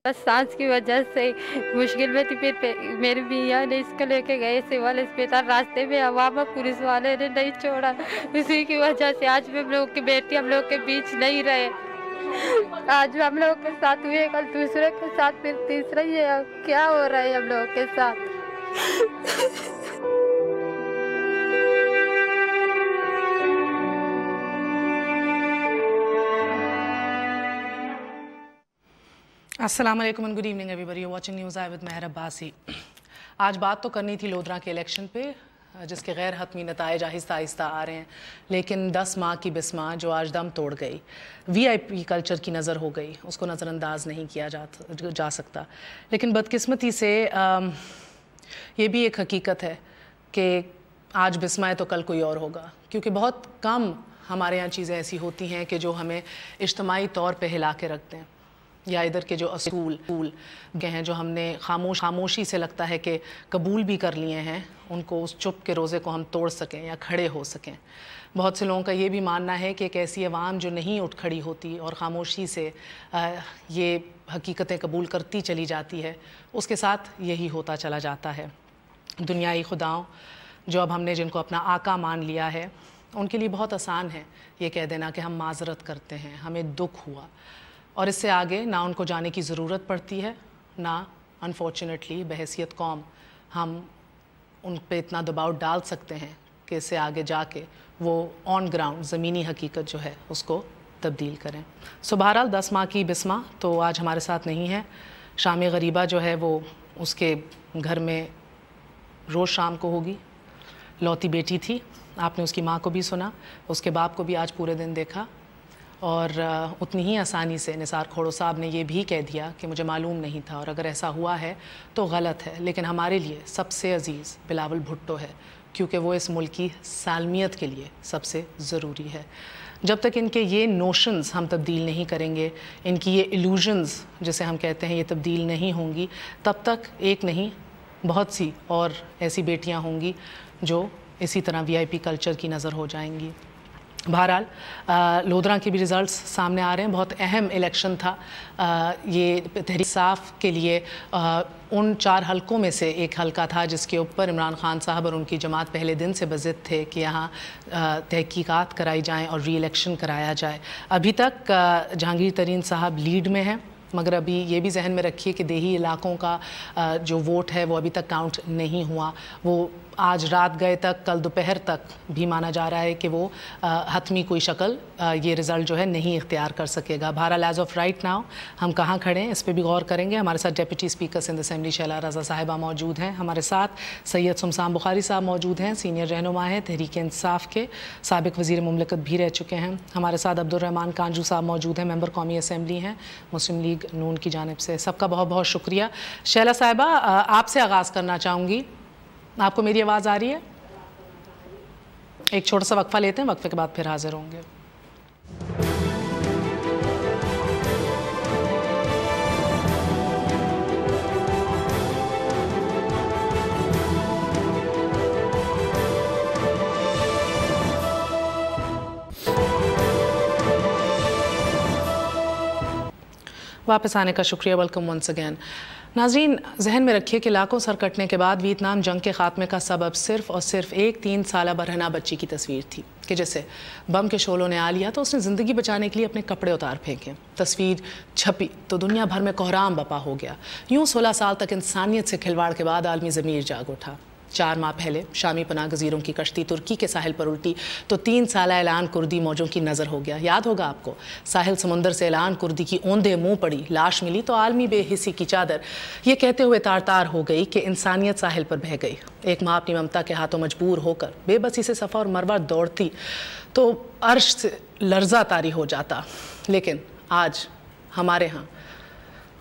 बस सांस की वजह से मुश्किल में थी। फिर मेरे मियाँ ने इसको लेके गए सिविल अस्पताल, रास्ते में हवा में पुलिस वाले ने नहीं छोड़ा। उसी की वजह से आज भी हम लोग की बेटी हम लोग के बीच नहीं रहे। आज हम लोग के साथ हुए, कल दूसरे के साथ, फिर तीसरा, ये क्या हो रहा है हम लोग के साथ। अस्सलाम वालेकुम and good evening everybody, watching News Eye with Mehar Abbasi. आज बात तो करनी थी लोधरा के इलेक्शन पे, जिसके गैर हतमी नताइज आहिस्ता आहिस्ता आ रहे हैं, लेकिन 10 माह की बिस्मा जो आज दम तोड़ गई, VIP कल्चर की नज़र हो गई, उसको नज़रअंदाज नहीं किया जा सकता। लेकिन बदकिस्मती से ये भी एक हकीकत है कि आज बिस्मा है तो कल कोई और होगा, क्योंकि बहुत कम हमारे यहाँ चीज़ें ऐसी होती हैं कि जो हमें इज्तमाही तौर पे हिला के रखते हैं, या इधर के जो असूल के हैं जो हमने खामोशी से लगता है कि कबूल भी कर लिए हैं, उनको उस चुप के रोज़े को हम तोड़ सकें या खड़े हो सकें। बहुत से लोगों का ये भी मानना है कि एक ऐसी अवाम जो नहीं उठ खड़ी होती और ख़ामोशी से ये हकीकतें कबूल करती चली जाती है, उसके साथ यही होता चला जाता है। दुनियाई खुदाओं जो अब हमने जिनको अपना आका मान लिया है, उनके लिए बहुत आसान है ये कह देना कि हम माज़रत करते हैं, हमें दुख हुआ, और इससे आगे ना उनको जाने की ज़रूरत पड़ती है, ना अनफॉर्चुनेटली बहैसियत कौम हम उन पे इतना दबाव डाल सकते हैं कि इससे आगे जाके वो ऑन ग्राउंड ज़मीनी हकीकत जो है उसको तब्दील करें। सो बहरहाल 10 माह की बिस्मा तो आज हमारे साथ नहीं है। शाम गरीबा जो है वो उसके घर में रोज़ शाम को होगी, लौती बेटी थी। आपने उसकी माँ को भी सुना, उसके बाप को भी आज पूरे दिन देखा, और उतनी ही आसानी से निसार खोड़ो साहब ने ये भी कह दिया कि मुझे मालूम नहीं था, और अगर ऐसा हुआ है तो गलत है। लेकिन हमारे लिए सबसे अजीज़ बिलावल भुट्टो है, क्योंकि वो इस मुल्क की सालमियत के लिए सबसे ज़रूरी है। जब तक इनके ये नोशंस हम तब्दील नहीं करेंगे, इनकी ये इल्यूजन्स जिसे हम कहते हैं ये तब्दील नहीं होंगी, तब तक एक नहीं बहुत सी और ऐसी बेटियां होंगी जो इसी तरह VIP कल्चर की नज़र हो जाएंगी। बहरहाल लोधरा के भी रिज़ल्ट्स सामने आ रहे हैं। बहुत अहम इलेक्शन था ये तहरीक इंसाफ के लिए। उन 4 हलकों में से एक हलका था जिसके ऊपर इमरान खान साहब और उनकी जमात पहले दिन से बज़िद थे कि यहाँ तहकीकात कराई जाएँ और री इलेक्शन कराया जाए। अभी तक जहांगीर तरीन साहब लीड में हैं, मगर अभी ये भी जहन में रखिए कि देही इलाकों का जो वोट है वो अभी तक काउंट नहीं हुआ। वो आज रात गए तक, कल दोपहर तक भी माना जा रहा है कि वो हतमी कोई शक्ल ये रिज़ल्ट जो है नहीं इख्तियार कर सकेगा। बहरहाल एज़ ऑफ राइट नाउ हम कहाँ खड़े हैं इस पर भी गौर करेंगे। हमारे साथ deputy speaker Sindh assembly Shaila Raza sahiba मौजूद हैं, हमारे साथ सैयद सुमसान बुखारी साहब मौजूद हैं, सीनियर रहनुमा हैं तहरीक इंसाफ के, साबिक़ वज़ीर मुमलिकत भी रह चुके हैं। हमारे साथ अब्दुर्रहमान कांजू साहब मौजूद हैं, मेंबर कौमी असम्बली हैं मुस्लिम लीग नून की जानिब से। सबका बहुत बहुत शुक्रिया। शैला साहिबा, आपसे आगाज़ करना चाहूँगी। आपको मेरी आवाज़ आ रही है? एक छोटा सा वक्फा लेते हैं, वक्फे के बाद फिर हाजिर होंगे। वापस आने का शुक्रिया, वेलकम वंस अगैन। नाज़रीन, जहन में रखिए कि लाखों सर कटने के बाद वियतनाम जंग के ख़ात्मे का सबब सिर्फ़ और सिर्फ एक 3 साला बरहना बच्ची की तस्वीर थी कि जैसे बम के शोलों ने आ लिया तो उसने ज़िंदगी बचाने के लिए अपने कपड़े उतार फेंके। तस्वीर छपी तो दुनिया भर में कोहराम बपा हो गया। यूँ 16 साल तक इंसानियत से खिलवाड़ के बाद आलमी ज़मीर जाग उठा। 4 माह पहले शामी पनाह गज़ीरों की कश्ती तुर्की के साहिल पर उल्टी तो 3 साला ऐलान कुर्दी मौजों की नज़र हो गया। याद होगा आपको, साहिल समुंदर से ऐलान कुर्दी की ओंधे मुंह पड़ी, लाश मिली तो आलमी बेहिसी की चादर ये कहते हुए तार तार हो गई कि इंसानियत साहिल पर बह गई। एक माँ अपनी ममता के हाथों मजबूर होकर बेबसी से सफ़ा और मरवा दौड़ती तो अर्श से लर्जा तारी हो जाता। लेकिन आज हमारे यहाँ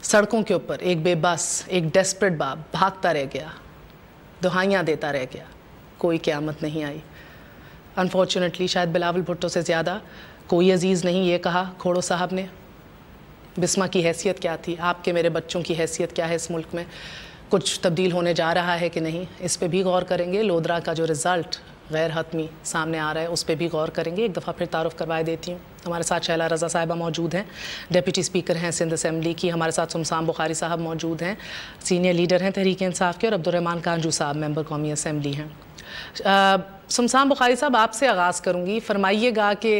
सड़कों के ऊपर एक बेबस, एक डेस्परेट बाप भागता रह गया, दुहाइयाँ देता रह गया, कोई क़यामत नहीं आई। अनफॉर्चुनेटली शायद बिलावल भुट्टो से ज़्यादा कोई अजीज़ नहीं ये कहा खोड़ो साहब ने बिस्मा की हैसियत क्या थी, आपके मेरे बच्चों की हैसियत क्या है इस मुल्क में, कुछ तब्दील होने जा रहा है कि नहीं, इस पे भी गौर करेंगे। लोधरा का जो रिज़ल्ट غیر حتمی سامنے آ رہا ہے اس پہ بھی غور کریں گے. ایک دفعہ پھر تعارف کروائے دیتی ہوں. ہمارے ساتھ شیلا رضا صاحبہ موجود ہیں, ڈپٹی اسپیکر ہیں سندھ اسمبلی کی. ہمارے ساتھ سمسام بخاری صاحب موجود ہیں, سینئر لیڈر ہیں تحریک انصاف کے, اور عبدالرحمان کانجو صاحب ممبر قومی اسمبلی ہیں. سمسام بخاری صاحب آپ سے آغاز کروں گی. فرمائیے گا کہ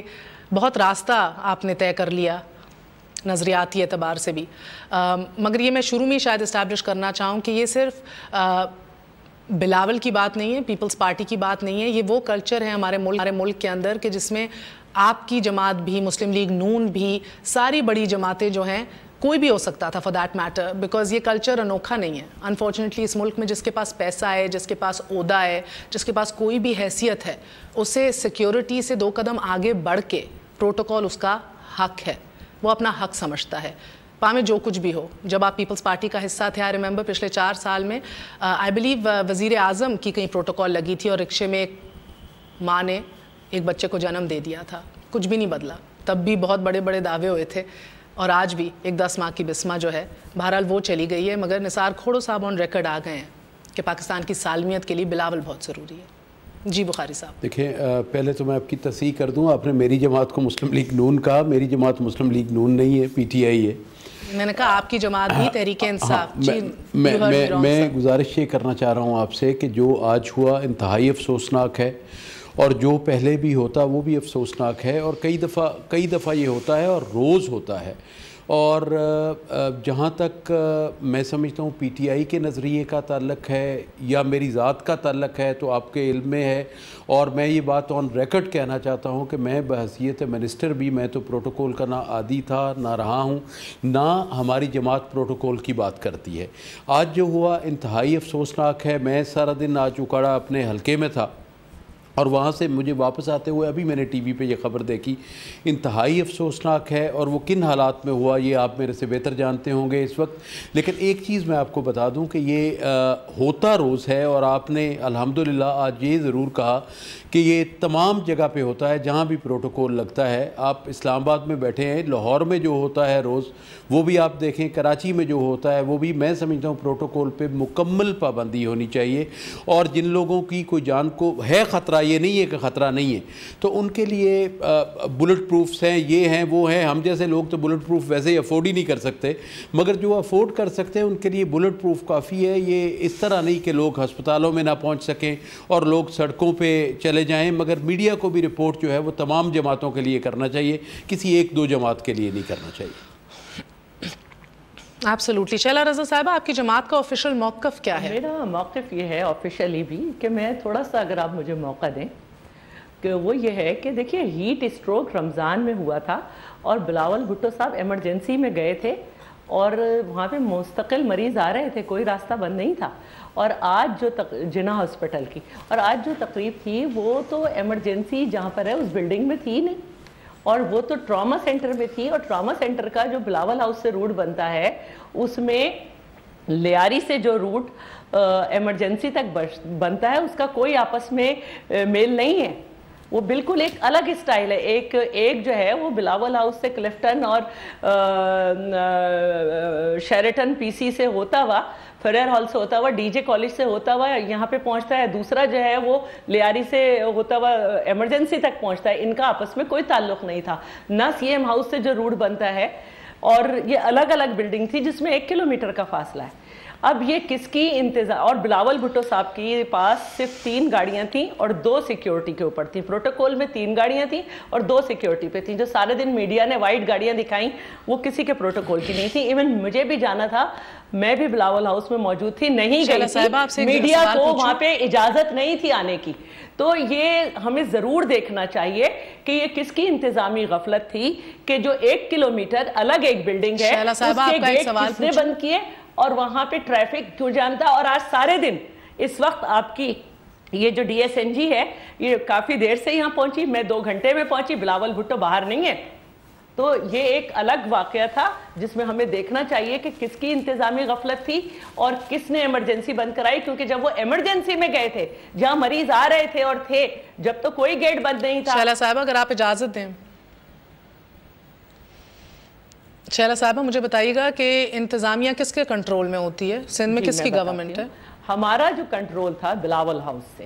بہت راستہ آپ نے طے کر لیا نظریاتی اعتبار سے بھی, مگر یہ میں شروع میں شاید اسٹیبلش کرنا چاہوں کہ یہ صرف بلاول کی بات نہیں ہے, پیپلز پارٹی کی بات نہیں ہے. یہ وہ کلچر ہے ہمارے ملک کے اندر کہ جس میں آپ کی جماعت بھی, مسلم لیگ نون بھی, ساری بڑی جماعتیں جو ہیں, کوئی بھی ہو سکتا تھا فار دیٹ میٹر, بیکاز یہ کلچر انوکھا نہیں ہے. انفارچونیٹلی اس ملک میں جس کے پاس پیسہ ہے, جس کے پاس عہدہ ہے, جس کے پاس کوئی بھی حیثیت ہے, اسے سیکیورٹی سے 2 قدم آگے بڑھ کے پروٹوکول اس کا حق ہے, وہ اپنا حق سمجھتا ہے, پامیں جو کچھ بھی ہو. جب آپ پیپلز پارٹی کا حصہ تھے, آئی ریممبر پچھلے 4 سال میں آئی بلیو وزیر اعظم کی کہیں پروٹوکول لگی تھی اور رکشے میں ایک ماں نے ایک بچے کو جنم دے دیا تھا. کچھ بھی نہیں بدلا, تب بھی بہت بڑے بڑے دعوے ہوئے تھے, اور آج بھی ایک 10 ماہ کی بسمہ جو ہے بہرحال وہ چلی گئی ہے. مگر نثار کھوڑو صاحب آن ریکارڈ آ گئے ہیں کہ پاکستان کی سالمیت کے لیے بلاول بہت ضروری ہے. جی بخاری صاحب. دیکھیں, پہلے تو میں آپ کی تصحیح کر دوں, آپ نے میری جماعت کو مسلم لیگ نون کہا. میری جماعت مسلم لیگ نون نہیں ہے, پی ٹی آئی ہے. میں نے کہا آپ کی جماعت بھی تحریک انصاف. میں گزارش یہ کرنا چاہ رہا ہوں آپ سے کہ جو آج ہوا انتہائی افسوسناک ہے, اور جو پہلے بھی ہوتا وہ بھی افسوسناک ہے, اور کئی دفعہ یہ ہوتا ہے اور روز ہوتا ہے. اور جہاں تک میں سمجھتا ہوں پی ٹی آئی کے نظریے کا تعلق ہے یا میری ذات کا تعلق ہے تو آپ کے علم میں ہے, اور میں یہ بات آن ریکارڈ کہنا چاہتا ہوں کہ میں بحیثیت منسٹر بھی, میں تو پروٹوکول کا نہ عادی تھا نہ رہا ہوں, نہ ہماری جماعت پروٹوکول کی بات کرتی ہے. آج جو ہوا انتہائی افسوسناک ہے. میں سارا دن آج اکاڑا اپنے حلقے میں تھا, اور وہاں سے مجھے واپس آتے ہوئے ابھی میں نے ٹی وی پہ یہ خبر دیکھی. انتہائی افسوسناک ہے, اور وہ کن حالات میں ہوا یہ آپ میرے سے بہتر جانتے ہوں گے اس وقت. لیکن ایک چیز میں آپ کو بتا دوں کہ یہ ہوتا روز ہے, اور آپ نے الحمدللہ آج یہ ضرور کہا کہ یہ تمام جگہ پہ ہوتا ہے جہاں بھی پروٹوکول لگتا ہے. آپ اسلام آباد میں بیٹھے ہیں, لاہور میں جو ہوتا ہے روز وہ بھی آپ دیکھیں, کراچی میں جو ہوتا ہے وہ بھی. میں سمجھتا ہوں پروٹوکول پہ مکمل پابندی ہونی چاہیے, اور جن لوگوں کی کوئی جان کو ہے خطرہ, یہ نہیں ہے کہ خطرہ نہیں ہے, تو ان کے لیے بلٹ پروفس ہیں, یہ ہیں وہ ہیں. ہم جیسے لوگ تو بلٹ پروف ویسے ہی افورڈ ہی نہیں کر سکتے, مگر جو افورڈ کر سکتے ہیں ان کے لیے بلٹ پروف کافی ہے. یہ اس طرح نہیں کہ لوگ ہسپتالوں میں نہ پہنچ سکیں اور لوگ سڑکوں پہ چلے جائیں. مگر میڈیا کو بھی رپورٹ جو ہے وہ تمام جماعتوں کے لیے کرنا چاہیے, کسی 1-2 جماعت کے لیے نہیں کرنا چاہیے. ایبسلیوٹلی. شیلا رضا صاحبہ, آپ کی جماعت کا آفیشیل موقف کیا ہے؟ میرا موقف یہ ہے آفیشیلی بھی کہ میں تھوڑا سا, اگر آپ مجھے موقع دیں, کہ وہ یہ ہے کہ دیکھیے ہیٹ اسٹروک رمضان میں ہوا تھا, اور بلاول بھٹو صاحب ایمرجنسی میں گئے تھے, اور وہاں پہ مستقل مریض آ رہے تھے, کوئی راستہ بند نہیں تھا. اور آج جو جناح ہاسپٹل کی, اور آج جو تقریب تھی وہ تو ایمرجنسی جہاں پر ہے اس بلڈنگ میں تھی نہیں, اور وہ تو ٹراما سینٹر میں تھی. اور ٹراما سینٹر کا جو بلاول ہاؤس سے روٹ بنتا ہے, اس میں لیاری سے جو روٹ ایمرجنسی تک بنتا ہے اس کا کوئی آپس میں میل نہیں ہے. وہ بالکل ایک الگ اسٹائل ہے. ایک جو ہے وہ بلاول ہاؤس سے کلفٹن اور شیرٹن پی سی سے ہوتا ہوا, فریر ہال سے ہوتا ہوا, ڈی جے کالج سے ہوتا ہوا یہاں پہ پہنچتا ہے. دوسرا جو ہے وہ لیاری سے ہوتا ہوا ایمرجنسی تک پہنچتا ہے. ان کا آپس میں کوئی تعلق نہیں تھا. نہ سی ایم ہاؤس سے جو روٹ بنتا ہے, اور یہ الگ الگ بلڈنگ تھی جس میں 1 کلومیٹر کا فاصلہ ہے. اب یہ کس کی انتظام, اور بلاول بھٹو صاحب کے پاس صرف 3 گاڑیاں تھیں اور 2 سیکیورٹی کے اوپر تھیں. پروٹوکول میں 3 گاڑیاں تھیں اور 2 سیکیورٹی پہ تھیں. جو سارے دن میڈیا نے وائٹ گاڑیاں دکھائیں وہ کسی کے پروٹوکول کی نہیں تھی. ایون مجھے بھی جانا تھا, میں بھی بلاول ہاؤس میں موجود تھی, نہیں گئی تھی, میڈیا کو وہاں پہ اجازت نہیں تھی آنے کی. تو یہ ہمیں ضرور دیکھنا چاہیے کہ یہ کس کی انتظامی غفلت تھی کہ جو 1 کلومیٹر الگ ایک بلڈنگ ہے اس کے گیٹ کس نے بند کیے, اور وہاں پہ ٹریفک کیوں جانتا. اور آج سارے دن اس وقت آپ کی یہ جو ڈی ایس این جی ہے یہ کافی دیر سے یہاں پہنچی, میں 2 گھنٹے میں پہنچی, بلاول بھٹو باہر نہیں ہے. تو یہ ایک الگ واقعہ تھا جس میں ہمیں دیکھنا چاہیے کہ کس کی انتظامی غفلت تھی اور کس نے ایمرجنسی بند کرائی. کیونکہ جب وہ ایمرجنسی میں گئے تھے جہاں مریض آ رہے تھے اور تھے, جب تو کوئی گیٹ بند نہیں تھا. شیلا صاحبہ اگر آپ اجازت دیں, شیلا صاحبہ مجھے بتائیے گا کہ انتظامیہ کس کے کنٹرول میں ہوتی ہے؟ سندھ میں کس کی گورنمنٹ ہے؟ ہمارا جو کنٹرول تھا بلاول ہاؤس سے,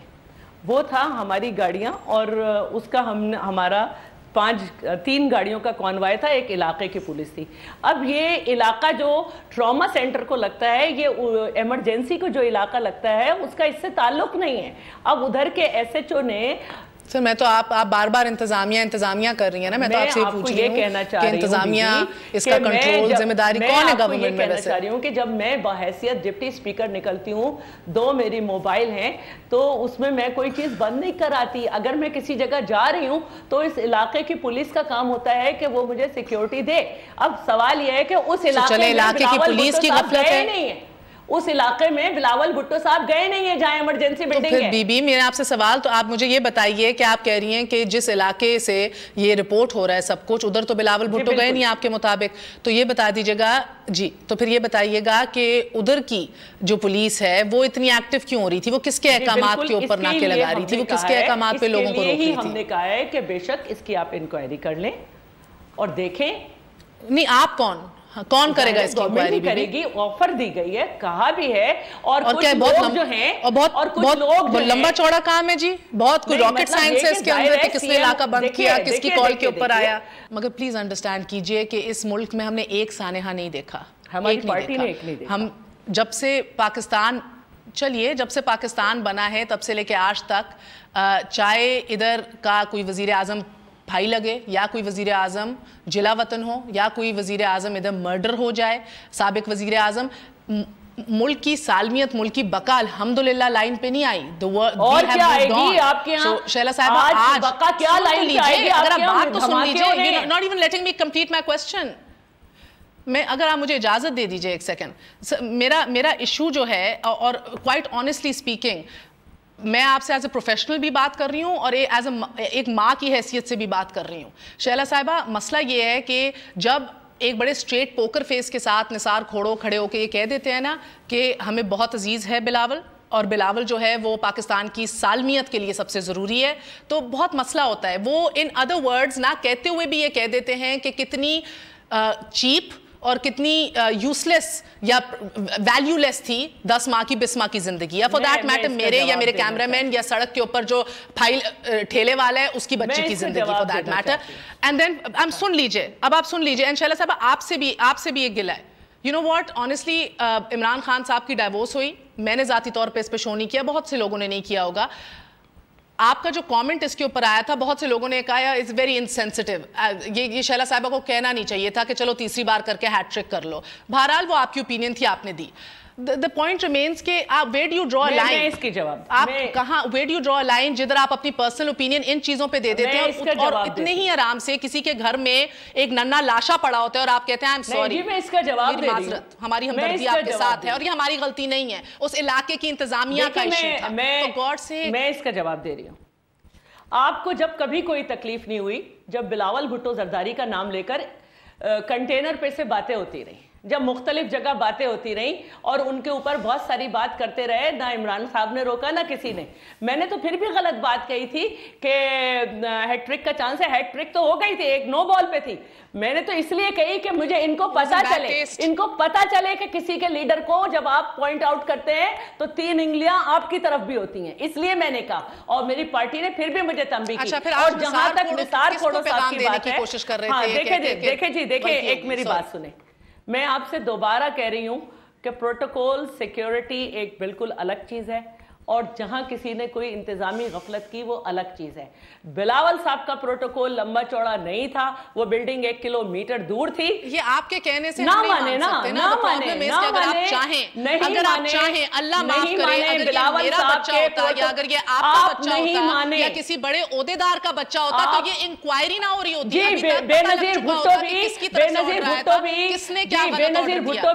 وہ تھا ہماری گاڑیاں اور اس کا ہمارا 3 گاڑیوں کا کانوائے تھا, ایک علاقے کی پولیس تھی. اب یہ علاقہ جو ٹراما سینٹر کو لگتا ہے, یہ ایمرجنسی کو جو علاقہ لگتا ہے اس کا اس سے تعلق نہیں ہے. اب ادھر کے ایس ایچ او نے سر میں تو آپ بار بار انتظامیہ کر رہی ہیں نا, میں تو آپ سے پوچھ رہی ہوں کہ انتظامیہ اس کا کنٹرول ذمہ داری کون ہے گورنمنٹ میں؟ کہنا چاہ رہی ہوں کہ جب میں بحیثیت ڈپٹی اسپیکر نکلتی ہوں, 2 میری موبائل ہیں, تو اس میں کوئی چیز بند نہیں کراتی. اگر میں کسی جگہ جا رہی ہوں تو اس علاقے کی پولیس کا کام ہوتا ہے کہ وہ مجھے سیکیورٹی دے. اب سوال یہ ہے کہ اس علاقے کی پولیس کی غفلت ہے, اس علاقے میں بلاول بھٹو صاحب گئے نہیں ہیں جہاں ایمرجنسی بلڈنگ ہے. تو پھر بی بی میرا آپ سے سوال, تو آپ مجھے یہ بتائیے کہ آپ کہہ رہی ہیں کہ جس علاقے سے یہ رپورٹ ہو رہا ہے سب کچھ, ادھر تو بلاول بھٹو گئے نہیں آپ کے مطابق, تو یہ بتا دیجیے گا جی, تو پھر یہ بتائیے گا کہ ادھر کی جو پولیس ہے وہ اتنی ایکٹیو کیوں ہو رہی تھی, وہ کس کے احکامات کے اوپر ناکے لگا رہی تھی, وہ کس کے احکامات پہ لوگوں کو روک رہی تھی؟ ہم نے کہا ہے کہ بے شک اس کی آپ انکوائری کر لیں اور دیکھیں. نہیں, آپ کون کرے گا اس کی انکوائری؟ کرے گی, آفر دی گئی ہے, کہا بھی ہے, اور کچھ لوگ جو ہیں اور کچھ لوگ بہت لمبا چوڑا کام ہے جی, بہت کوئی راکٹ سائنس ہے اس کے اندر کہ کس نے علاقہ بند کیا, کس کی کال کے اوپر آیا. مگر پلیز انڈرسٹینڈ کیجئے کہ اس ملک میں ہم نے ایک سانحہ نہیں دیکھا, ہماری پارٹی نے ایک نہیں دیکھا. ہم جب سے پاکستان بنا ہے تب سے لے کے آج تک, چاہے ادھر کا کوئی وزیر اعظم بھائی لگے یا کوئی وزیر اعظم جلا وطن ہو یا کوئی وزیر اعظم ادھر مرڈر ہو جائے, سابق وزیر اعظم, ملک کی سالمیت, ملک کی بقا الحمدللہ لائن پہ نہیں آئی. اور کیا آئے گی آپ کے ہاں شیلا صاحبہ؟ آج بقا کیا لائن پہ آئے گی؟ اگر آپ بات تو سن لیجئے, not even letting me complete my question. اگر آپ مجھے اجازت دے دیجئے ایک سیکنڈ, میرا ایشو جو ہے, اور quite honestly speaking, میں آپ سے ایز اے پروفیشنل بھی بات کر رہی ہوں اور ایز ایک ماں کی حیثیت سے بھی بات کر رہی ہوں. شیلا صاحبہ, مسئلہ یہ ہے کہ جب ایک بڑے اسٹریٹ پوکر فیس کے ساتھ نثار کھوڑو کھڑے ہو کے یہ کہہ دیتے ہیں نا کہ ہمیں بہت عزیز ہے بلاول, اور بلاول جو ہے وہ پاکستان کی سالمیت کے لیے سب سے ضروری ہے, تو بہت مسئلہ ہوتا ہے. وہ ان ادر ورڈز نہ کہتے ہوئے بھی یہ کہہ دیتے ہیں کہ کتنی چیپ اور کتنی یوز لیس یا ویلیو لیس تھی 10 ماہ کی 20 ماہ کی زندگی, یا فور دیٹ میٹر میرے یا میرے کیمرہ مین یا سڑک کے اوپر جو پھائل ٹھیلے والا ہے اس کی بچی کی زندگی, for that matter. And then سن لیجئے, اب آپ سن لیجئے, ان شاء اللہ صاحب آپ سے بھی ایک گلہ ہے. You know what, honestly Imran Khan صاحب کی ڈائیورس ہوئی, میں نے ذاتی طور پہ اس پہ شو نہیں کیا, بہت سے لوگوں نے نہیں کیا ہوگا. آپ کا جو کامنٹ اس کے اوپر آیا تھا, بہت سے لوگوں نے کہا it's very insensitive, یہ شیلا صاحبہ کو کہنا نہیں چاہیے تھا کہ چلو تیسری بار کر کے ہیٹ ٹرک کر لو. بہرحال وہ آپ کی اوپینین تھی, آپ نے دی. The point remains کہ آپ where do you draw a line, میں اس کی جواب, آپ کہاں where do you draw a line جدھر آپ اپنی پرسنل اوپینین ان چیزوں پہ دے دیتے ہیں, اور اتنے ہی آرام سے کسی کے گھر میں ایک ننھا لاشا پڑا ہوتا ہے اور آپ کہتے ہیں I'm sorry. میں اس کا جواب دے رہی ہوں, ہماری ہمدردی آپ کے ساتھ ہے اور یہ ہماری غلطی نہیں ہے, اس علاقے کی انتظامیہ کا ایشو تھا. تو God سے میں اس کا جواب دے رہی ہوں. آپ کو جب کبھی کوئی تکلیف نہیں ہوئی جب بلاول بھٹو زرداری کا نام لے کر کنٹینر پہ سے باتیں ہوتی رہی, جب مختلف جگہ باتیں ہوتی رہیں اور ان کے اوپر بہت ساری بات کرتے رہے, نہ عمران صاحب نے روکا نہ کسی نے. میں نے تو پھر بھی غلط بات کہی تھی کہ ہیٹ ٹرک کا چانس ہے, ہیٹ ٹرک تو ہو گئی تھی, ایک 9 بال پہ تھی. میں نے تو اس لیے کہی کہ مجھے ان کو پتا چلے کہ کسی کے لیڈر کو جب آپ پوائنٹ آؤٹ کرتے ہیں تو 3 انگلیاں آپ کی طرف بھی ہوتی ہیں, اس لیے میں نے کہا, اور میری پارٹی نے پھر بھی مجھے تنبیہ کی. اور جہاں تک نثار کھوڑو صاحب کی بات ہے, دیکھیں ایک میری بات سنیں, میں آپ سے دوبارہ کہہ رہی ہوں کہ پروٹوکول سیکیورٹی ایک بالکل الگ چیز ہے, اور جہاں کسی نے کوئی انتظامی غفلت کی وہ الگ چیز ہے. بلاول صاحب کا پروٹوکول لمبا چوڑا نہیں تھا, وہ بلڈنگ 1 کلومیٹر دور تھی. یہ آپ کے کہنے سے نہ مانے نا, اگر آپ چاہیں اللہ معاف کرے, اگر یہ میرا بچہ ہوتا یا اگر یہ آپ کا بچہ ہوتا یا کسی بڑے عہدیدار کا بچہ ہوتا تو یہ انکوائری نہ ہو رہی ہوتی. بے نظیر بھٹو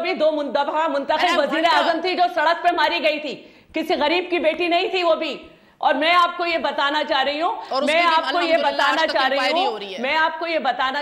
بھی 2 دفعہ منتخب وزیر اعظم تھی جو سڑک پہ ماری گئی تھی, کسی غریب کی بیٹی نہیں تھی وہ بھی. اور میں آپ کو یہ بتانا چاہ رہی ہوں, میں آپ کو یہ بتانا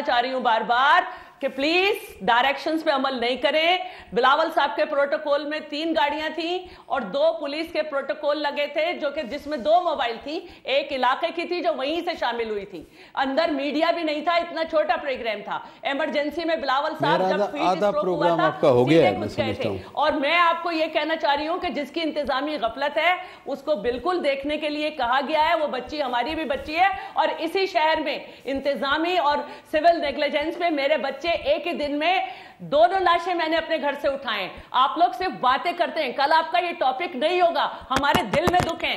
چاہ رہی ہوں بار بار कि प्लीज डायरेक्शंस पे अमल नहीं करें। बिलावल साहब के प्रोटोकॉल में 3 गाड़ियां थी और 2 पुलिस के प्रोटोकॉल लगे थे, जो कि जिसमें 2 मोबाइल थी, एक इलाके की थी जो वहीं से शामिल हुई थी। अंदर मीडिया भी नहीं था, इतना छोटा प्रोग्राम था। इमरजेंसी में बिलावल साहब जब आधा प्रोग्राम आपका हो गया है, मैं समझता हूं। और मैं आपको ये कहना चाह रही हूं कि जिसकी इंतजामी गफलत है उसको बिल्कुल देखने के लिए कहा गया है। वो बच्ची हमारी भी बच्ची है और इसी शहर में इंतजामी और सिविल नेग्लिजेंस में मेरे बच्चे एक ही दिन में 2 लाशें मैंने अपने घर से उठाए। आप लोग सिर्फ बातें करते हैं, कल आपका ये टॉपिक नहीं होगा। हमारे दिल में दुख है।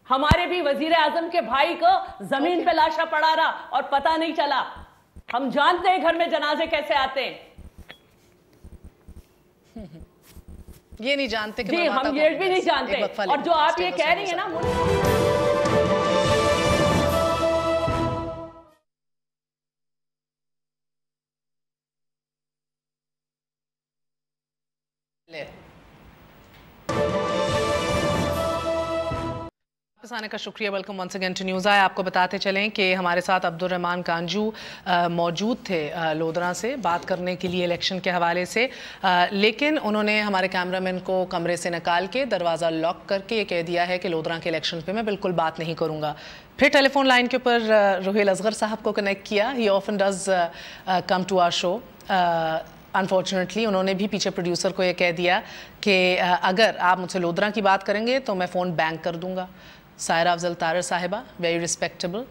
हमारे भी वजीर आजम के भाई को जमीन पे लाशा पड़ा रहा और पता नहीं चला। हम जानते हैं घर में जनाजे कैसे आते हैं। ये नहीं जानते कि जी, हम ये भी नहीं जानते। और जो आप ये कह रही है ना, वापस आने का शुक्रिया। Welcome once again to news आए। आपको बताते चलें कि हमारे साथ अब्दुल रहमान कांजू मौजूद थे लोधरा से बात करने के लिए इलेक्शन के हवाले से, लेकिन उन्होंने हमारे कैमरामैन को कमरे से निकाल के दरवाज़ा लॉक करके ये कह दिया है कि लोधरा के इलेक्शन पे मैं बिल्कुल बात नहीं करूँगा। फिर टेलीफोन लाइन के ऊपर रुहेल असगर साहब को कनेक्ट किया। He often does come to our show. Unfortunately उन्होंने भी पीछे प्रोड्यूसर को ये कह दिया कि अगर आप मुझसे लोधरा की बात करेंगे तो मैं फ़ोन बैंक कर दूंगा। सायरा अफजल तारर साहिबा, very respectable,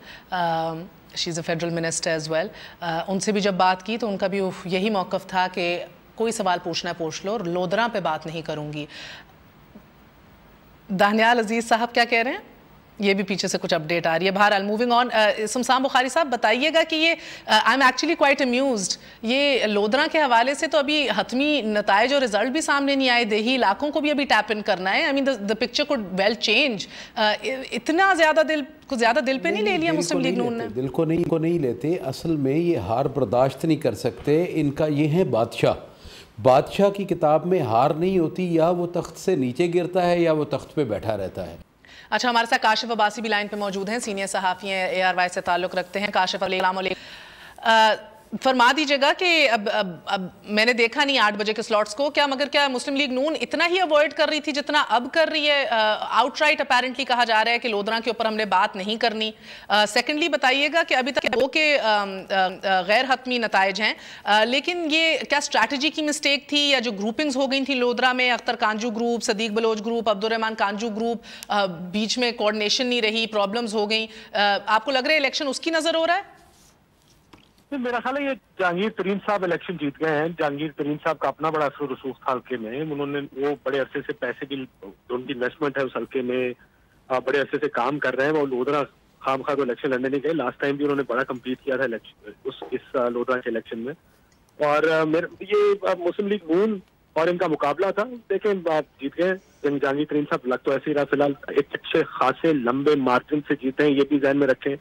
she is a federal minister as well, उनसे भी जब बात की तो उनका भी यही मौक़िफ़ था कि कोई सवाल पूछना है पूछ लो और लोधरा पे बात नहीं करूँगी। दानियाल अजीज़ साहब क्या कह रहे हैं, ये भी पीछे से कुछ अपडेट आ रही है। बहरहाल मूविंग ऑन, समसाम बुखारी साहब बताइएगा कि ये I am actually quite amused, ये लोधरा के हवाले से तो अभी हतमी नताइज और रिजल्ट भी सामने नहीं आए, देही इलाकों को भी अभी टैप इन करना है। I mean the picture could well change. इतना ज़्यादा दिल पे नहीं ले लिया मुस्लिम लीग नून ने? दिल को नहीं लेते। असल में ये हार बर्दाश्त नहीं कर सकते। इनका ये है बादशाह की किताब में हार नहीं होती, या वो तख्त से नीचे गिरता है या वो तख्त पे बैठा रहता है। अच्छा, हमारे साथ काशिफ अब्बासी भी लाइन पे मौजूद हैं, सीनियर सहाफ़ी हैं, ARY से ताल्लुक़ रखते हैं। काशिफ अलैकुम, फरमा दीजिएगा कि अब मैंने देखा नहीं 8 बजे के स्लॉट्स को, क्या मुस्लिम लीग नून इतना ही अवॉइड कर रही थी जितना अब कर रही है? आउटराइट अपेरेंटली कहा जा रहा है कि लोधरा के ऊपर हमने बात नहीं करनी। सेकेंडली बताइएगा कि अभी तक 2 के गैर हतमी नताइज हैं, लेकिन ये क्या स्ट्रैटेजी की मिस्टेक थी या जो ग्रुपिंग्स हो गई थी लोधरा में, Akhtar Kanju group, Sadiq Baloch group, Abdul Rahman Kanju group, बीच में कोऑर्डिनेशन नहीं रही, प्रॉब्लम्स हो गई? आपको लग रहा है इलेक्शन उसकी नज़र हो रहा है? मेरा ख्याल है ये जहांगीर तरीन साहब इलेक्शन जीत गए हैं। जहांगीर तरीन साहब का अपना बड़ा असर रसूख था हल्के में। उन्होंने वो बड़े अरसे से पैसे की उनकी इन्वेस्टमेंट है उस हल्के में, बड़े अरसे से काम कर रहे हैं। वो लोधरा खामखा तो इलेक्शन लड़ने नहीं गए। लास्ट टाइम भी उन्होंने बड़ा कम्पीट किया था इस लोधरा के इलेक्शन में। और ये मुस्लिम लीग नून और इनका मुकाबला था। देखें, जीत गए जहांगीर तरीन साहब। लग तो ऐसे ही रहा, फिलहाल एक अच्छे खासे लंबे मार्जिन से जीते हैं, ये भी ध्यान में रखें।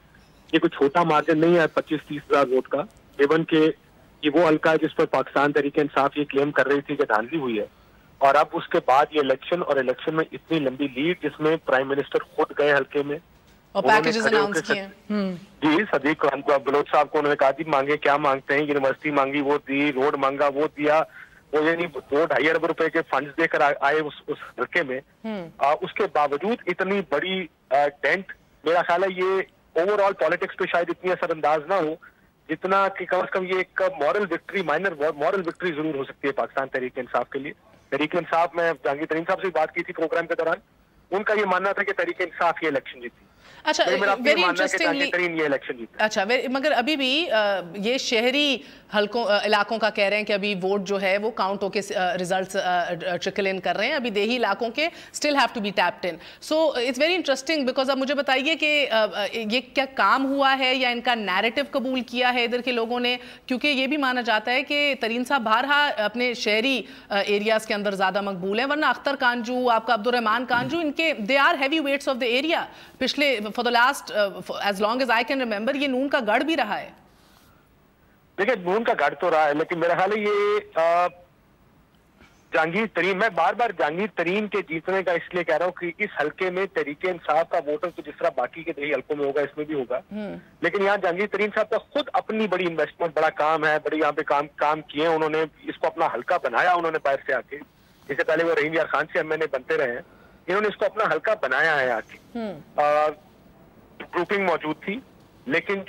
ये कोई छोटा मार्जिन नहीं है 25-30 हज़ार वोट का। इवन के ये वो हल्का है जिस पर पाकिस्तान तहरीक इंसाफ ये क्लेम कर रही थी कि धांधली हुई है। और अब उसके बाद ये इलेक्शन, और इलेक्शन में इतनी लंबी लीड जिसमें प्राइम मिनिस्टर खुद गए हल्के में और पैकेजेस अनाउंस किए। जी, सदीक बलोच साहब को उन्होंने कहा थी मांगे क्या मांगते हैं, यूनिवर्सिटी मांगी वो दी, रोड मांगा वो दिया। वो ये नहीं 2-2.5 अरब रुपए के फंड्स देकर आए उस हल्के में। उसके बावजूद इतनी बड़ी डेंट, मेरा ख्याल है ये ओवरऑल पॉलिटिक्स पे शायद इतनी असरअंदाज ना हो जितना कि कम से कम ये एक moral victory, minor moral victory जरूर हो सकती है पाकिस्तान तहरीक इंसाफ के लिए। तहरीक इंसाफ, मैं जहांगीर तरीन साहब से बात की थी प्रोग्राम के दौरान, उनका ये मानना था कि तहरीक इंसाफ ये इलेक्शन जीती। अच्छा, वेरी इंटरेस्टिंगली, अच्छा मगर अभी भी ये शहरी इलाकों का कह रहे हैं कि अभी वोट जो है वो काउंट होके रिजल्ट्स ट्रिकल इन कर रहे हैं। अभी देही इलाकों के still have to be tapped in. So it's very interesting because अब मुझे बताइए कि ये क्या काम हुआ है या इनका नैरेटिव कबूल किया है इधर के लोगों ने? क्योंकि ये भी माना जाता है कि तरीन साहब बारहा अपने शहरी एरियाज के अंदर ज़्यादा मकबूल हैं, वरना अख्तर कांजू, आपका अब्दुल रहमान कांजू, इनके they are heavy weights of the area. पिछले for the last as long as I can remember ये नून का गढ़ भी रहा है। देखिए, नून का गढ़ तो रहा है, लेकिन मेरा ख्याल है ये जहांगीर तरीन, मैं बार बार जहांगीर तरीन के जीतने का इसलिए कह रहा हूँ कि इस हल्के में तहरीके इंसाफ का वोटर तो जिस तरह बाकी के दही हल्कों में होगा इसमें भी होगा, लेकिन यहाँ जहांगीर तरीन साहब का खुद अपनी बड़ी इन्वेस्टमेंट, बड़ा काम है, बड़ी यहाँ पे काम किए उन्होंने, इसको अपना हल्का बनाया उन्होंने बाहर से आके। इससे पहले वो रहीम यार खान से एमएनए बनते रहे हैं, इन्होंने इसको अपना हल्का बनाया है आके। ग्रुपिंग मौजूद थी, लेकिन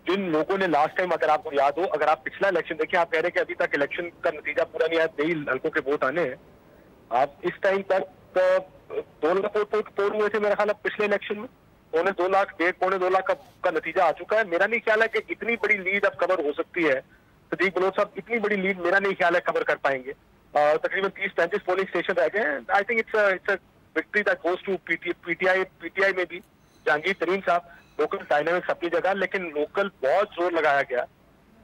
जिन लोगों ने लास्ट टाइम, अगर आपको याद हो, अगर आप पिछला इलेक्शन देखें, आप कह रहे हैं कि अभी तक इलेक्शन का नतीजा पूरा नहीं आया, 23 हल्कों के वोट आने हैं। आप इस टाइम तक 2 लाख वोट पोल हुए थे मेरा ख्याल है पिछले इलेक्शन में, 2 लाख, 2 लाख का नतीजा आ चुका है। मेरा नहीं ख्याल है कि इतनी बड़ी लीड अब कवर हो सकती है। सदीक बलोच साहब, इतनी बड़ी लीड मेरा नहीं ख्याल है कवर कर पाएंगे। तकरीबन 30-35 पोलिंग स्टेशन रह गए हैं। I think it's a victory that goes to PTI में भी जहांगीर तरीन साहब। लोकल डायनामिक्स अपनी जगह, लेकिन लोकल बहुत जोर लगाया गया,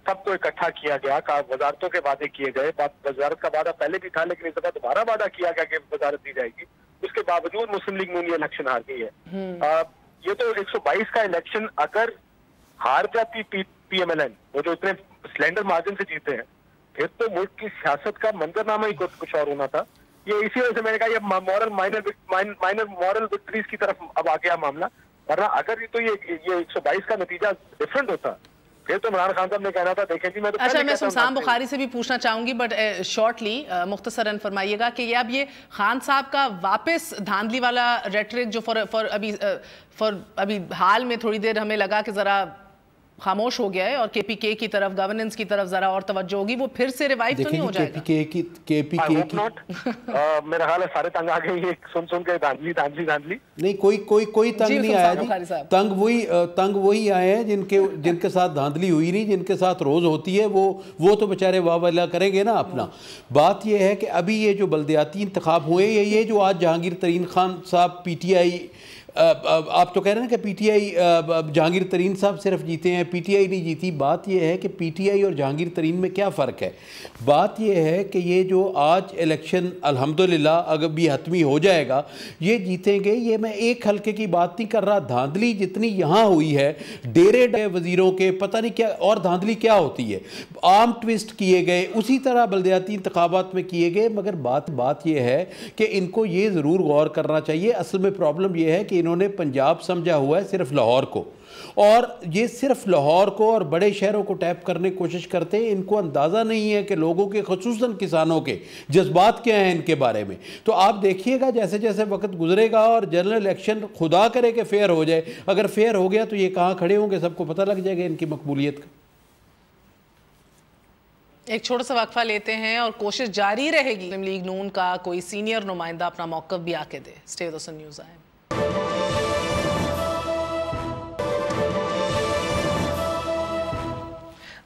सबको इकट्ठा किया गया, वजारतों के वादे किए गए। वजारत का वादा पहले भी था, लेकिन इस दफा दोबारा वादा किया गया कि वजारत दी जाएगी। उसके बावजूद मुस्लिम लीग नून ये इलेक्शन हार गई है। ये तो 122 का इलेक्शन अगर हार जाती पीएमएलएन, वो जो इतने स्लेंडर मार्जिन से जीते हैं, फिर तो मुल्क की सियासत का मंजरनामा ही कुछ और होना था। ये इसी वजह से मैंने कहा ये माइनर मॉरल विक्ट्रीज की तरफ अब आ गया मामला। वरना अगर तो ये 122 का नतीजा डिफरेंट होता, फिर तो इमरान खान साहब ने कहना था, देखें जी मैं तो अच्छा, मैं सुमसान बुखारी से भी पूछना चाहूंगी, बट शॉर्टली मुख्तसरन फरमाइएगा कि ये अब ये खान साहब का वापस धांधली वाला रेटरिक जो फॉर अभी हाल में थोड़ी देर हमें लगा कि जरा खामोश हो गया है और केपीके की तरफ, गवर्नेंस की तरफ जरा और तवज्जो होगी, वो फिर से रिवाइव तो नहीं हो जाएगा? केपीके की मेरा ख्याल है सारे तंग आ गए ये सुन के धांधली नहीं, कोई तंग नहीं आया जी। तंग वही आए हैं जिनके साथ धांधली हुई नहीं, जिनके साथ रोज होती है, वो तो बेचारे वाह वाह करेंगे ना अपना। बात ये है कि अभी ये जो बल्दियाती इंतखाब हुए, ये जो आज जहांगीर तरीन खान साहब पीटीआई, आप तो कह रहे हैं कि पीटीआई जहांगीर तरीन साहब सिर्फ जीते हैं, पीटीआई नहीं जीती। बात यह है कि पीटीआई और जहांगीर तरीन में क्या फ़र्क है। बात यह है कि ये जो आज इलेक्शन अल्हम्दुलिल्लाह अगर भी हतमी हो जाएगा, ये जीतेंगे। ये मैं एक हल्के की बात नहीं कर रहा, धांधली जितनी यहाँ हुई है, डेरे वज़ीरों के पता नहीं क्या, और धांधली क्या होती है, आम ट्विस्ट किए गए, उसी तरह बल्दियाती इंतखाबात में किए गए। मगर बात यह है कि इनको ये ज़रूर गौर करना चाहिए। असल में प्रॉब्लम यह है कि इन्होंने पंजाब समझा हुआ है सिर्फ लाहौर को, और ये सिर्फ लाहौर को और बड़े शहरों को टैप करने की कोशिश करते हैं। इनको अंदाज़ा नहीं है कि लोगों के, ख़ुसूसन किसानों के जज्बात क्या हैं इनके बारे में। तो आप देखिएगा जैसे जैसे वक्त गुजरेगा और जनरल इलेक्शन खुदा करे कि फेयर हो जाए, अगर फेयर हो गया तो ये कहाँ खड़े होंगे सबको पता लग जाएगा इनकी मकबूलियत का। एक छोटा सा वक्फा लेते हैं और कोशिश जारी रहेगी मुस्लिम लीग नून का कोई सीनियर नुमाइंदा अपना मौक़िफ़ भी आके दे। स्टे विद न्यूज़ आए।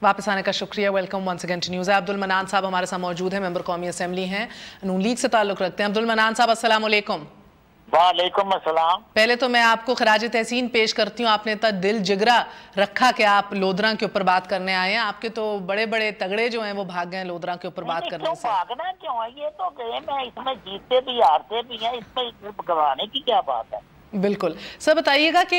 वापस आने का शुक्रिया। Welcome once again to news. Abdul Manan साहब हमारे साथ मौजूद हैं, मेंबर कौमी असेंबली हैं, नून लीग से ताल्लुक़ रखते हैं। अब्दुल मनान साहब अस्सलाम वालेकुम। वालेकुम अस्सलाम। पहले तो मैं आपको खराज तहसीन पेश करती हूँ, आपने इतना दिल जिगरा रखा कि आप लोधरा के ऊपर बात करने आए हैं। आपके तो बड़े बड़े तगड़े जो हैं वो भाग गए लोधरा के ऊपर बात करने से। भागना क्यों है, ये तो गेम है, इसमें जीतते भी हारते भी हैं, इसमें घबराने की क्या बात है। बिल्कुल सर, बताइएगा कि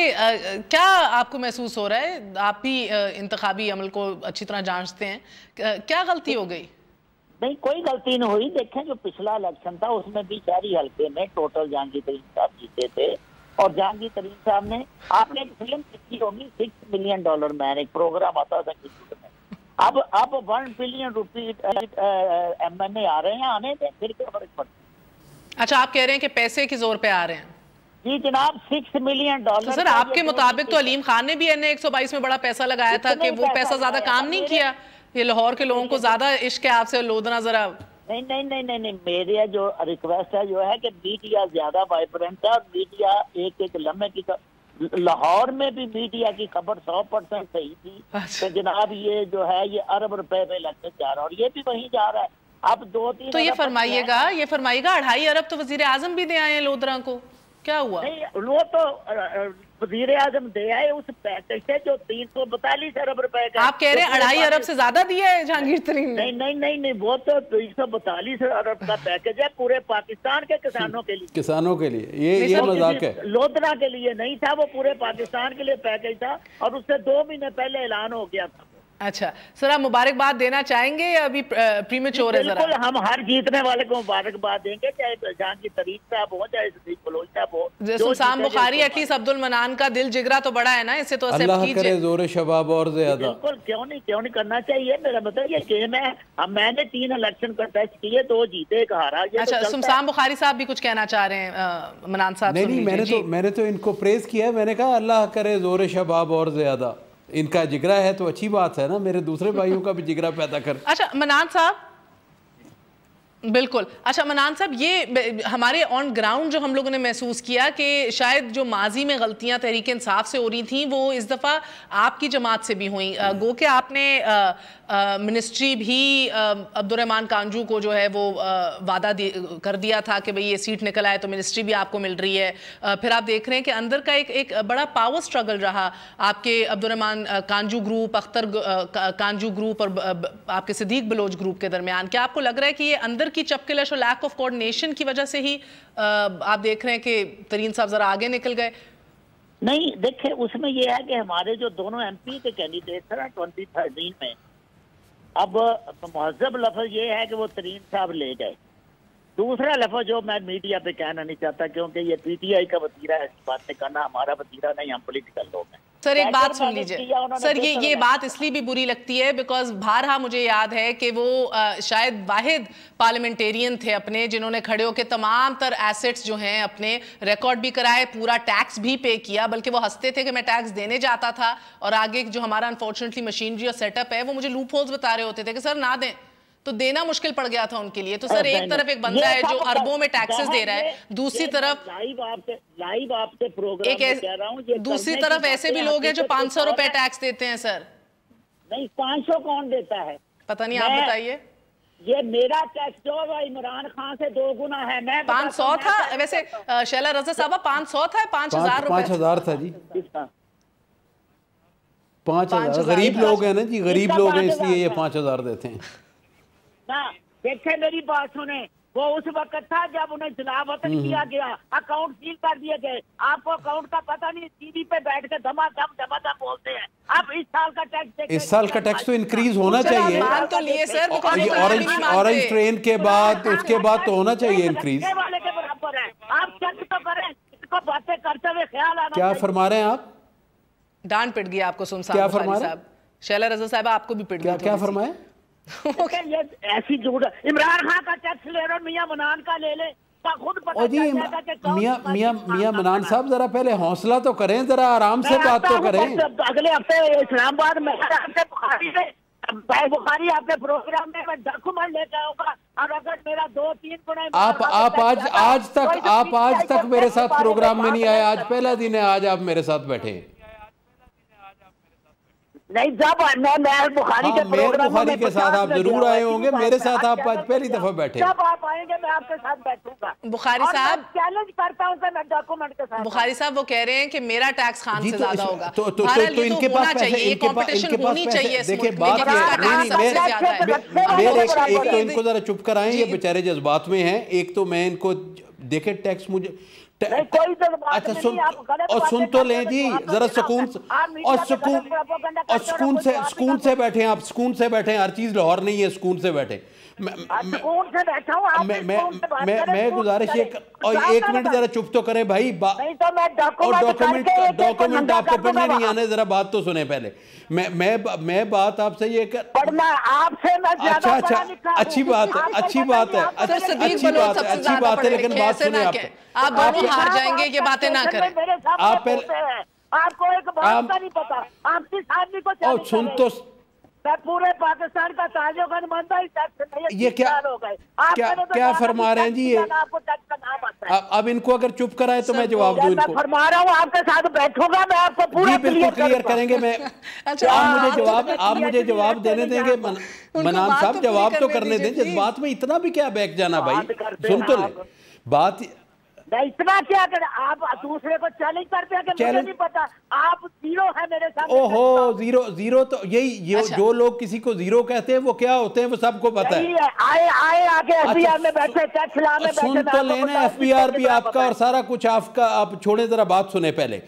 क्या आपको महसूस हो रहा है, आप भी इंतखाबी अमल को अच्छी तरह जांचते हैं, क्या गलती हो गई? नहीं, कोई गलती नहीं हुई। देखें जो पिछला इलेक्शन था उसमें भी शहरी हल्के में टोटल जहांगीर तरीन साहब जीते थे, और जहांगीर तरीन साहब ने, आपने एक फिल्म देखी होगी $6 मिलियन मैन, एक प्रोग्राम आता था किसी में, अब $1 बिलियन एमएनए आ रहे हैं, आने दें, फिर क्या फर्क पड़ता। अच्छा, आप कह रहे हैं कि पैसे के जोर पे आ रहे हैं? जी जनाब, $6 मिलियन। तो सर आपके मुताबिक तो अलीम खान ने भी NA 122 में बड़ा पैसा लगाया था कि वो पैसा ज्यादा काम नहीं किया, ये लाहौर के लोगों को ज्यादा इश्क है आपसे लोधना जरा। नहीं, मेरे जो रिक्वेस्ट है जो है कि मीडिया ज्यादा वाइब्रेंट है, और मीडिया एक लम्हे की, लाहौर में भी मीडिया की खबर 100% सही थी कि जनाब ये जो है ये अरब रुपए में लगने जा रहा है, और ये भी वहीं जा रहा है। अब 2-3 तो ये फरमाइएगा 2.5 अरब तो वजीर आजम भी दे आए हैं लोधरा को, क्या हुआ? नहीं, वो तो वजीर आजम दे आए उस पैकेज से जो 342 अरब रुपए का। आप कह रहे हैं 2.5 अरब से ज्यादा दिया है जहांगीर तरीन ने? नहीं, वो तो 342 अरब का पैकेज है पूरे पाकिस्तान के किसानों के लिए। ये मजाक है, लोधरा के लिए नहीं था, वो पूरे पाकिस्तान के लिए पैकेज था, और उससे 2 महीने पहले ऐलान हो गया था। अच्छा सर, आप मुबारकबाद देना चाहेंगे या अभी प्रीमेच्योर है? बिल्कुल, हम हर जीतने वाले को मुबारकबाद देंगे, चाहे जहांगीर तरीन साहब हो, चाहे सदीक बलोच साहब हो। सुल्तान बुखारी, एटलीस्ट अब्दुल मनान का दिल जिगरा तो बड़ा है ना, इसे तो अल्लाह करे जोर शबाब और ज्यादा। बिल्कुल, क्यों नहीं करना चाहिए। मेरा मतलब ये गेम है, मैंने 3 इलेक्शन कंटेस्ट किए, 2 जीते, 1 हारा। अच्छा, सुल्तान बुखारी साहब भी कुछ कहना चाह रहे हैं? मनान साहब नहीं, मैंने तो इनको प्रेज किया है, मैंने कहा अल्लाह करे जोर शबाब और ज्यादा। इनका जिगरा है तो अच्छी बात है ना, मेरे दूसरे भाइयों का भी जिगरा पैदा कर। अच्छा मनान साहब, बिल्कुल। अच्छा मनान साहब, ये हमारे ऑन ग्राउंड जो हम लोगों ने महसूस किया कि शायद जो माजी में गलतियां तहरीक इंसाफ से हो रही थी वो इस दफ़ा आपकी जमात से भी हुई। गो कि आपने मिनिस्ट्री भी अब्दुर्रहमान कांजू को जो है वो वादा कर दिया था कि भाई ये सीट निकल आए तो मिनिस्ट्री भी आपको मिल रही है। फिर आप देख रहे हैं कि अंदर का एक बड़ा पावर स्ट्रगल रहा आपके Abdurrahman कांजू group, Akhtar Kanju group और आपके सदीक बलोच ग्रुप के दरमियान। क्या आपको लग रहा है कि ये अंदर की चपकलश और लैक ऑफ कोऑर्डिनेशन की वजह से ही आप देख रहे हैं कि तरीन साहब जरा आगे निकल गए? नहीं, देखिए उसमें यह है कि हमारे जो दोनों एमपी के कैंडिडेट थे ना 2013 में, अब महजब लफ्ज ये है कि वो तरीन साहब ले गए। दूसरा लफ्ज जो मैं मीडिया पे कहना नहीं चाहता, क्योंकि ये पीटीआई का वतीरा है, इस बातें करना हमारा वतीरा नहीं, हम पॉलिटिकल लोग हैं। सर एक बात सुन लीजिए सर, ये बात इसलिए भी बुरी लगती है बिकॉज बारहा मुझे याद है कि वो शायद वाहिद पार्लियामेंटेरियन थे अपने जिन्होंने खड़े होकर तमाम तर एसेट्स जो हैं अपने रिकॉर्ड भी कराए, पूरा टैक्स भी पे किया, बल्कि वो हंसते थे कि मैं टैक्स देने जाता था और आगे जो हमारा अनफॉर्चुनेटली मशीनरी और सेटअप है वो मुझे लूप होल्स बता रहे होते थे कि सर ना दें, तो देना मुश्किल पड़ गया था उनके लिए। तो सर एक तरफ एक बंदा है जो अरबों में टैक्सेस दे रहा है, दूसरी तरफ लाइव आपसे प्रोग्राम कह रहा हूं, दूसरी तरफ ऐसे भी लोग हैं जो 500 रुपए टैक्स देते हैं। सर नहीं, 500 कौन देता है? पता नहीं, आप बताइए। ये मेरा टैक्स जो इमरान खान से 2 गुना है। मैं 500 था वैसे शैला रज़ा साहब, 500 था 5000 रुपए? 5000 था जी, 5000। गरीब लोग हैं ना जी, गरीब लोग हैं इसलिए ये 5000 देते हैं ना। देखे मेरी बात सुने, वो उस वक्त था जब उन्हें जलावतन किया गया, अकाउंट सील कर दिए गए। आपको अकाउंट का पता नहीं, टीवी पे बैठ के धमाधम बोलते हैं। अब इस साल का टैक्स, इस साल का टैक्स तो इंक्रीज होना चाहिए। तो लिए सर, ऑरेंज ट्रेन के बाद उसके बाद तो होना चाहिए इंक्रीज। वाले के बराबर है, आप चेक तो करें, इसको बातें करते हुए ख्याल आना। क्या फरमा रहे हैं आप? डांट पिट गया आपको सुनसान साहब। शैला रज़ा साहब आपको भी पिट गया। क्या फरमाए? ये ऐसी झूठ। इमरान खान का टैक्स ले रहा, मियां मनान का ले ले, खुद पता जी। मियां मनान साहब जरा पहले हौसला तो करें, जरा आराम से बात तो करें। अगले हफ्ते इस्लामाबाद में बुखारी आपके प्रोग्राम में मैं डॉक्यूमेंट लेकर आऊंगा, और अगर मेरा 2-3 गुना आप आज तक मेरे साथ प्रोग्राम में नहीं आए। आज पहला दिन है, आज आप मेरे साथ बैठे। नहीं, जब मैं बुखारी के प्रोग्राम के साथ आप जरूर आए होंगे, मेरे साथ आप आज पहली दफा बैठे। जब आप आएंगे मैं आपके साथ बैठूंगा। बुखारी साहब चैलेंज करता हूं मैं डॉक्यूमेंट के साथ। बुखारी साहब वो कह रहे हैं कि मेरा टैक्स खान से ज्यादा होगा। तो इनके पास कंपटीशन होनी चाहिए। देखिए बात एक तो इनको जरा चुप कराएं, ये बेचारे जज्बात में हैं। एक तो मैं इनको देखे टैक्स मुझे अच्छा सुन तो लें जी, जरा सुकून से बैठे। आप सुकून से बैठे, हर चीज लाहौर नहीं है, सुकून से बैठे। मैं गुजारिश और 1 मिनट जरा चुप तो करें भाई। डॉक्यूमेंट आपको पढ़ने नहीं आने, जरा बात तो सुने पहले। मैं बात आपसे ये पढ़ना आपसे अच्छा अच्छी बात है, अच्छी बात है, लेकिन बात सुने आप दोनों हार जाएंगे, ये बातें ना करें। आप आपको एक बात का नहीं पता, आप किस आदमी को सुन तो मैं पूरे पाकिस्तान का ताजों नुमाइंदा ये क्या फरमा रहे हैं जी? ये आपको टैक्स का नाम आता है। अब इनको अगर चुप कराए तो मैं जवाब दूं इनको। मैं फरमा रहा हूँ, आपके साथ बैठूंगा, मैं आपको पूरा क्लियर करेंगे। मैं आप मुझे जवाब देने देंगे। मनान साहब जवाब तो करने दें, जज्बात में इतना भी क्या बैठ जाना भाई। सुन तो ले बात। इतना क्या कर, आप दूसरे को चैलेंज करते हैं कि मुझे नहीं पता, आप जीरो है मेरे सामने। ओहो, जीरो तो यही जो लोग किसी को जीरो कहते हैं वो क्या होते हैं वो सबको पता है। आए आके एफबीआर में बैठे, टैक्स ला में बैठे। सुन तो लेना, एफबीआर भी आपका और सारा कुछ आपका। आप छोड़े, जरा बात सुने पहले।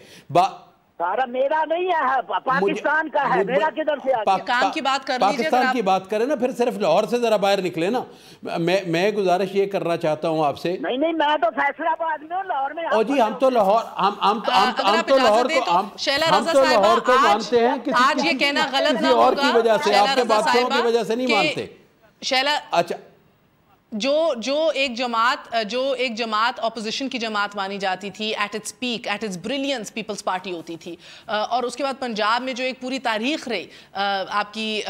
सारा मेरा नहीं है, पाकिस्तान का है, मेरा किधर से आ गया? काम की बात कर लीजिए। पाकिस्तान की बात करें ना, फिर सिर्फ लाहौर से जरा बाहर निकले ना। मैं गुजारिश ये करना चाहता हूँ आपसे। नहीं मैं तो फैसलाबाद में हूँ, लाहौर में। ओ जी, हम तो लाहौर को लाहौर को मानते हैं, आज ये कहना गलत किसी और की वजह से, आपके बादशाहों की वजह से नहीं मानते। शैला, अच्छा, जो एक जमात ऑपोजिशन की जमात मानी जाती थी, at its peak, at its brilliance Peoples Party होती थी, और उसके बाद पंजाब में जो एक पूरी तारीख रही आपकी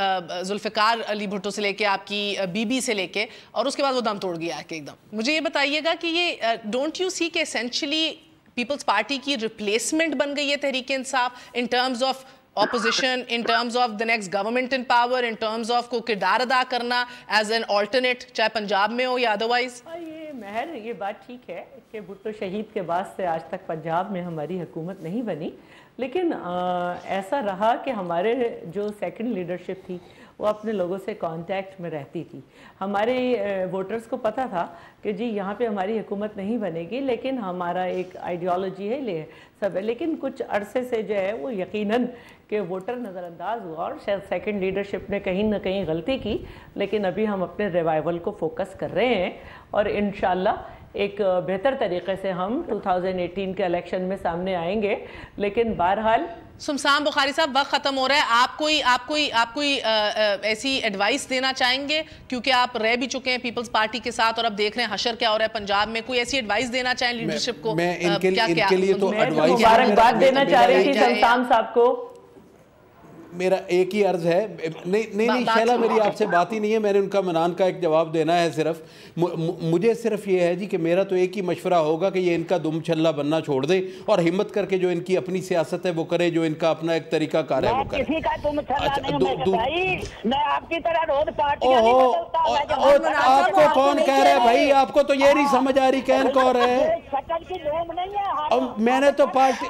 जुल्फ़िकार अली भुट्टो से लेके आपकी बीबी से लेके, और उसके बाद वो दम तोड़ गया कि एकदम। मुझे ये बताइएगा कि ये डोंट यू सी कि एसेंशियली पीपल्स पार्टी की रिप्लेसमेंट बन गई है Tehreek Insaf in terms of opposition, in terms of the next government in power, in terms of को किरदार अदा करना as an alternate, चाहे पंजाब में हो या otherwise? ये महर, ये बात ठीक है कि भुट्टो शहीद के बाद से आज तक पंजाब में हमारी हुकूमत नहीं बनी, लेकिन ऐसा रहा कि हमारे जो सेकंड लीडरशिप थी वो अपने लोगों से कांटेक्ट में रहती थी। हमारे वोटर्स को पता था कि जी यहाँ पे हमारी हुकूमत नहीं बनेगी, लेकिन हमारा एक आइडियोलॉजी है, ले सब है। लेकिन कुछ अरसे से जो है वो यकीनन कि वोटर नज़रअंदाज हुआ और शायद सेकंड लीडरशिप ने कहीं ना कहीं गलती की, लेकिन अभी हम अपने रिवाइवल को फोकस कर रहे हैं और इंशाल्लाह एक बेहतर तरीके से हम 2018 के इलेक्शन में सामने आएंगे। लेकिन बहरहाल सुमसान बुखारी साहब, वक्त खत्म हो रहा है। आप कोई ऐसी एडवाइस देना चाहेंगे, क्योंकि आप रह भी चुके हैं पीपल्स पार्टी के साथ और अब देख रहे हैं हशर क्या हो रहा है पंजाब में, कोई ऐसी एडवाइस देना चाहें लीडरशिप को? मैं इनके लिए तो एडवाइस मुबारकबाद देना चाह रही थी शमशान साहब को। मेरा एक ही अर्ज है, नहीं शैला, मेरी आपसे बात ही नहीं है, मैंने उनका मनान का एक जवाब देना है सिर्फ। मुझे सिर्फ ये है जी कि मेरा तो एक ही मशवरा होगा कि ये इनका दुम छल्ला बनना छोड़ दे और हिम्मत करके जो इनकी अपनी सियासत है वो करे, जो इनका अपना एक तरीका कार है वो करे। किसी का दुम छल्ला नहीं भाई, मैं आपकी तरह रोज पार्टी नहीं बदलता। आपको कौन कह रहा है भाई? आपको तो ये नहीं समझ आ रही कहन कौन है? मैंने तो पार्टी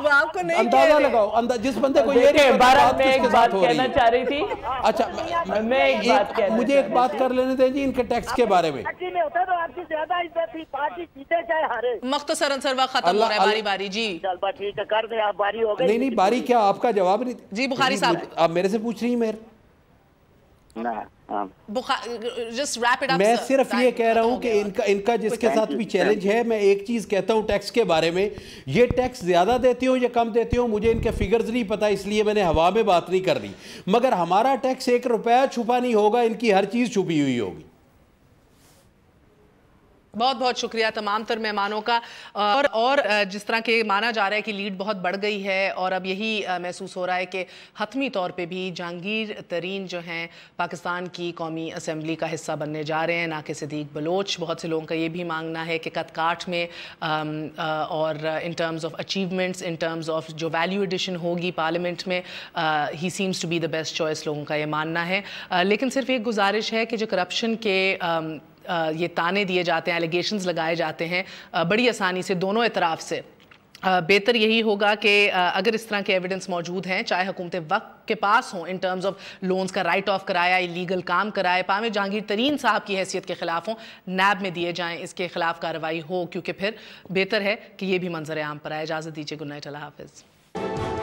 अंदाजा लगाओ, जिस बंदे को ये कहना चाह रही थी। अच्छा, मैं एक बात कहना, मुझे एक बात कर लेने दें जी इनके टैक्स के बारे में। होता तो आपकी ज्यादा इज्जत थी, पार्टी जीते चाहे हारे। मुख्तसरन सर वक्त खत्म हो रहा है, बारी जी। चल बस ठीक है, कर दे आप, बारी हो गई। नहीं बारी क्या, आपका जवाब नहीं जी बुखारी साहब, आप मेरे से पूछ रही हैं मेरे? Just wrap it up, मैं sir. सिर्फ ये कह रहा हूँ कि इनका जिसके साथ भी चैलेंज है, मैं एक चीज़ कहता हूँ टैक्स के बारे में, ये टैक्स ज़्यादा देते हो या कम देते हो मुझे इनके फिगर्स नहीं पता, इसलिए मैंने हवा में बात नहीं कर रही, मगर हमारा टैक्स 1 रुपया छुपा नहीं होगा, इनकी हर चीज़ छुपी हुई होगी। बहुत बहुत शुक्रिया तमाम तर मेहमानों का। और जिस तरह के माना जा रहा है कि लीड बहुत बढ़ गई है और अब यही महसूस हो रहा है कि हतमी तौर पे भी जहांगीर तरीन जो हैं पाकिस्तान की कौमी असम्बली का हिस्सा बनने जा रहे हैं, ना कि सिद्दीक बलोच। बहुत से लोगों का ये भी मांगना है कि कद काठ में और in terms of achievements, in terms of जो वैल्यू एडिशन होगी पार्लियामेंट में, he seems to be the best choice, लोगों का ये मानना है। लेकिन सिर्फ एक गुजारिश है कि जो करप्शन के ये ताने दिए जाते हैं, एलिगेशंस लगाए जाते हैं बड़ी आसानी से दोनों इतराफ से, बेहतर यही होगा कि अगर इस तरह के एविडेंस मौजूद हैं, चाहे हुकूमत वक्त के पास हों, इन टर्म्स ऑफ लोन्स का राइट ऑफ कराया, इलीगल काम कराए, पामे जहांगीर तरीन साहब की हैसियत के खिलाफ हों, नैब में दिए जाएं, इसके खिलाफ कार्रवाई हो, क्योंकि फिर बेहतर है कि ये भी मंजर आम पर आए। इजाज़त दीजिए, गुड नाइट, अल्लाह हाफिज़।